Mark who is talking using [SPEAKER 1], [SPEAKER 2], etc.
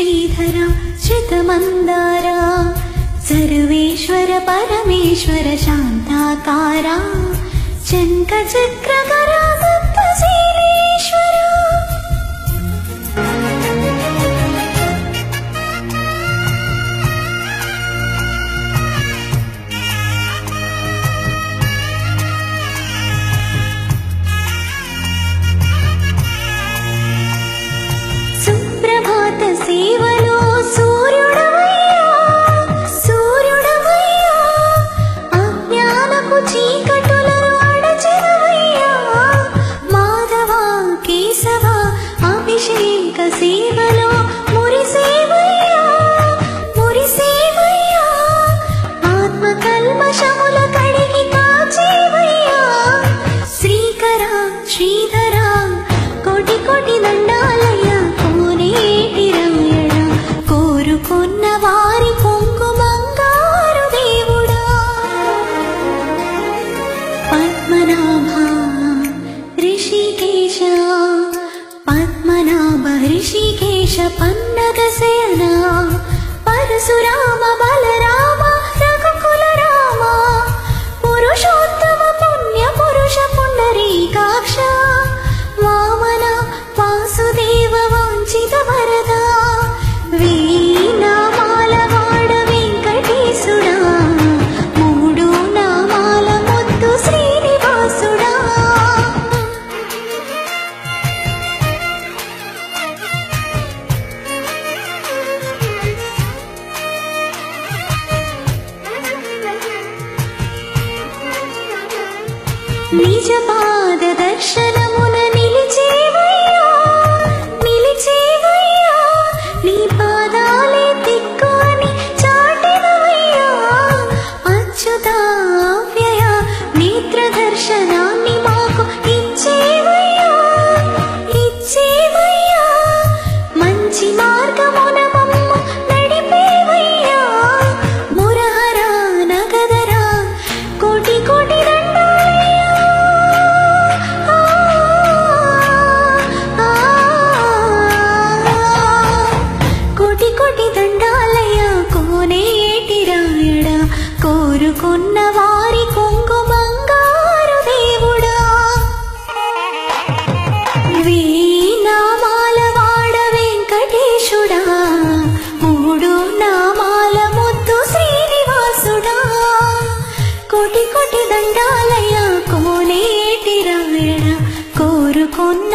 [SPEAKER 1] శ్రీధర శతమందార సర్వేశ్వర పరమేశ్వర శాంతాకార శంఖచక్రకర సప్తశీలేశ్వర సేవలో సూర్యుడవయ్యా సూర్యుడవయ్యా అజ్ఞానపు చీకటులను అడచెదవయ్యా మాధవ కేశవ అభిషేక సేవలో మురిసేవయ్యా మురిసేవయ్యా ఆత్మ కల్మషముల కడిగి కాచేవయ్యా శ్రీకర శ్రీధర కోటి కోటి దండాలయ్యా కోరుకున్న వారి పొంగు బంగారు దేవుడా పద్మనాభ ఋషికేశ పద్మనాభ ఋషికేశ పన్నగ శయన పరశురామ బలరామ రఘుకుల రామ పురుషోత్తమ పుణ్య పురుష పుండరీకాక్ష వామన వాసుదేవ వాంఛిత వరద వీణామాల వాడ వెంకటేశుడా మూడు నామాల ముద్దు శ్రీనివాసుడా నిజ పాద దర్శనమున నిలిచేవయ్యా నిలిచేవయ్యా నీ పాదాలే దిక్కు అని చాటెదవయ్యా అచ్యుతావ్యయ నేత్ర దర్శనాన్ని మాకు ఇచ్చేవయ్యా ఇచ్చేవయ్యా మంచి మార్గమున మమ్ము నడిపేవయ్యా మురహర నగదర కోటి కోటి కోరుకున్న వారి కొంగు బంగారు దేవుడా వీణామాల వాడ వెంకటేశుడా మూడు నామాల ముద్దు శ్రీనివాసుడా కోటి కోటి దండాలయ కోనేటి రాయడ కోరుకున్న